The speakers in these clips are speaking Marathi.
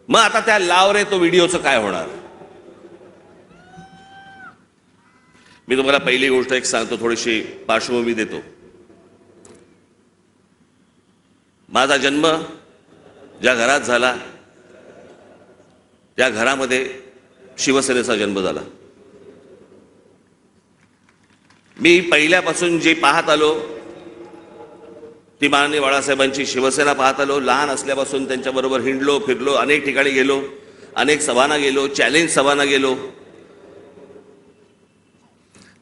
मग आता त्या लाव रे तो व्हिडिओचं काय होणार? मी तुम्हाला पहिली गोष्ट एक सांगतो, थोडीशी पार्श्वभूमी देतो. माझा जन्म ज्या घरात झाला त्या घरामध्ये शिवसेनेचा जन्म झाला. मी पहिल्यापासून जे पाहत आलो ती माननीय बाळासाहेबांची शिवसेना पाहत आलो. लहान असल्यापासून त्यांच्याबरोबर हिंडलो फिरलो, अनेक ठिकाणी गेलो, अनेक सभांना गेलो, चॅलेंज सभांना गेलो.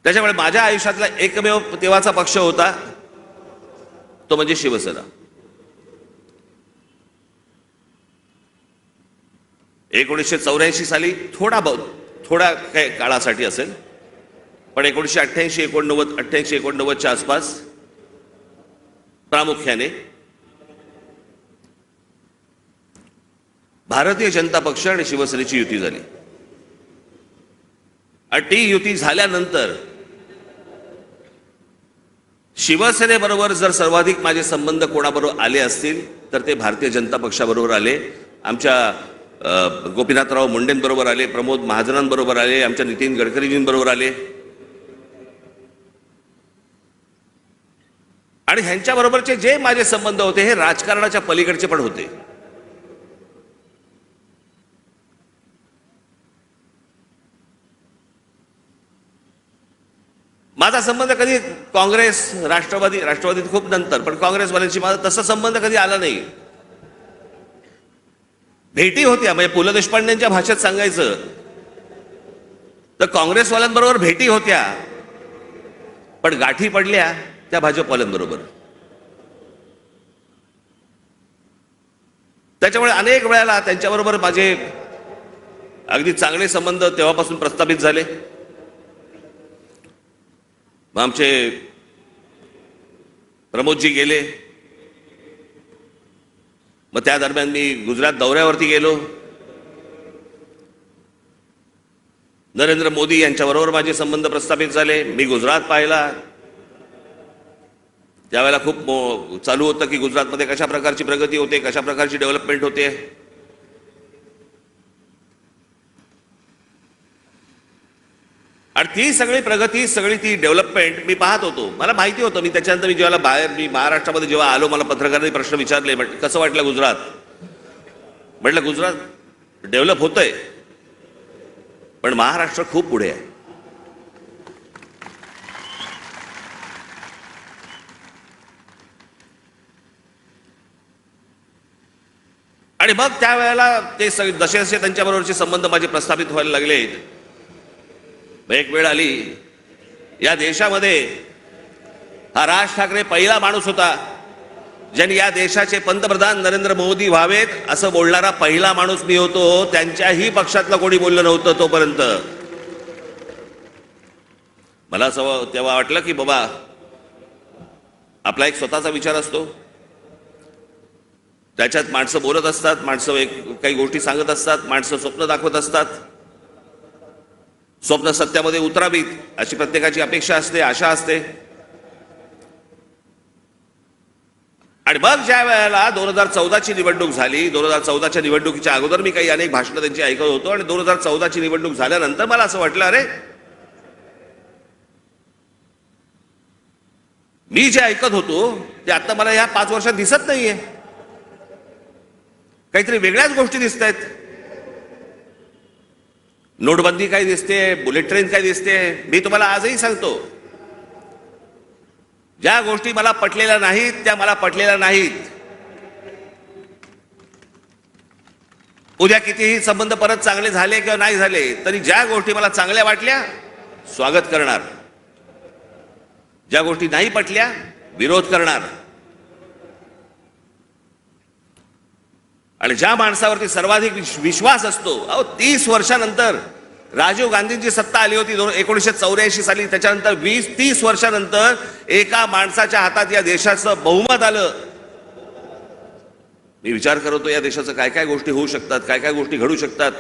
त्याच्यामुळे माझ्या आयुष्यातला एकमेव तेव्हाचा पक्ष होता तो म्हणजे शिवसेना. 1984 साली थोडा काही काळासाठी असेल, पण 1988-89च्या आसपास प्रामुख्याने भारतीय जनता पक्ष आणि शिवसेनेची युती झाली. आणि ती युती झाल्यानंतर शिवसेनेबरोबर जर सर्वाधिक माझे संबंध कोणाबरोबर आले असतील तर ते भारतीय जनता पक्षाबरोबर आले. आमच्या गोपीनाथराव मुंडेंबरोबर आले, प्रमोद महाजनांबरोबर आले, आमच्या नितीन गडकरीजींबरोबर आले. आणि ह्यांच्याबरोबरचे जे माझे संबंध होते हे राजकारणाच्या पलीकडचे पण होते. माझा संबंध कधी काँग्रेस राष्ट्रवादीत खूप नंतर, पण काँग्रेसवाल्यांशी माझा तसा संबंध कधी आला नाही. भेटी होत्या, म्हणजे पु ल देशपांडेंच्या भाषेत सांगायचं तर काँग्रेसवाल्यांबरोबर भेटी होत्या, पण गाठी पडल्या त्या भाजपवाल्यांबरोबर. त्याच्यामुळे अनेक वेळेला त्यांच्याबरोबर माझे अगदी चांगले संबंध तेव्हापासून प्रस्थापित झाले. मग आमचे प्रमोदजी गेले, मग त्या दरम्यान मी गुजरात दौऱ्यावरती गेलो. नरेंद्र मोदी यांच्याबरोबर माझे संबंध प्रस्थापित झाले. मी गुजरात पाहिला, त्यावेळेला खूप चालू होतं की गुजरातमध्ये कशा प्रकारची प्रगती होते, कशा प्रकारची डेव्हलपमेंट होते. आणि ती सगळी प्रगती, सगळी ती डेव्हलपमेंट मी पाहत होतो. मला माहिती होतं. मी त्याच्यानंतर मी महाराष्ट्रामध्ये जेव्हा आलो, मला पत्रकारांनी प्रश्न विचारले, कसं वाटलं गुजरात? म्हटलं गुजरात डेव्हलप होतंय, पण महाराष्ट्र खूप पुढे आहे. आणि मग त्यावेळेला ते जसे जसे त्यांच्याबरोबरचे संबंध माझे प्रस्थापित व्हायला लागले, एक वेळ आली या देशामध्ये हा राज ठाकरे पहिला माणूस होता ज्यांनी या देशाचे पंतप्रधान नरेंद्र मोदी व्हावेत असं बोलणारा पहिला माणूस मी होतो. त्यांच्याही पक्षातलं कोणी बोललं नव्हतं तोपर्यंत. मला असं तेव्हा वाटलं की बाबा आपला एक स्वतःचा विचार असतो, त्याच्यात माणसं बोलत असतात, माणसं काही गोष्टी सांगत असतात, माणसं स्वप्न दाखवत असतात. स्वप्न सत्यामध्ये उतरावीत अशी प्रत्येकाची अपेक्षा असते, आशा असते. आणि मग ज्या वेळेला 2014ची निवडणूक झाली, 2014च्या निवडणुकीच्या अगोदर मी काही अनेक भाषणं त्यांची ऐकत होतो. आणि 2014ची निवडणूक झाल्यानंतर मला असं वाटलं, अरे मी जे ऐकत होतो ते आता मला या 5 वर्षात दिसत नाहीये. काहीतरी वेगळ्याच गोष्टी दिसत आहेत. नोटबंदी काय दिसते, बुलेट ट्रेन काय दिसते. मी तुम्हाला आजही सांगतो, ज्या गोष्टी मला पटलेल्या नाहीत त्या मला पटलेल्या नाहीत. उद्या कितीही संबंध परत चांगले झाले किंवा नाही झाले तरी ज्या गोष्टी मला चांगल्या वाटल्या स्वागत करणार, ज्या गोष्टी नाही पटल्या विरोध करणार. आणि ज्या माणसावरती सर्वाधिक विश्वास असतो, 30 वर्षानंतर राजीव गांधींची सत्ता आली होती 1984 साली, त्याच्यानंतर 20-30 वर्षानंतर एका माणसाच्या हातात या देशाचं बहुमत आलं. मी विचार करतो या देशाचं काय काय गोष्टी होऊ शकतात, काय काय गोष्टी घडू शकतात.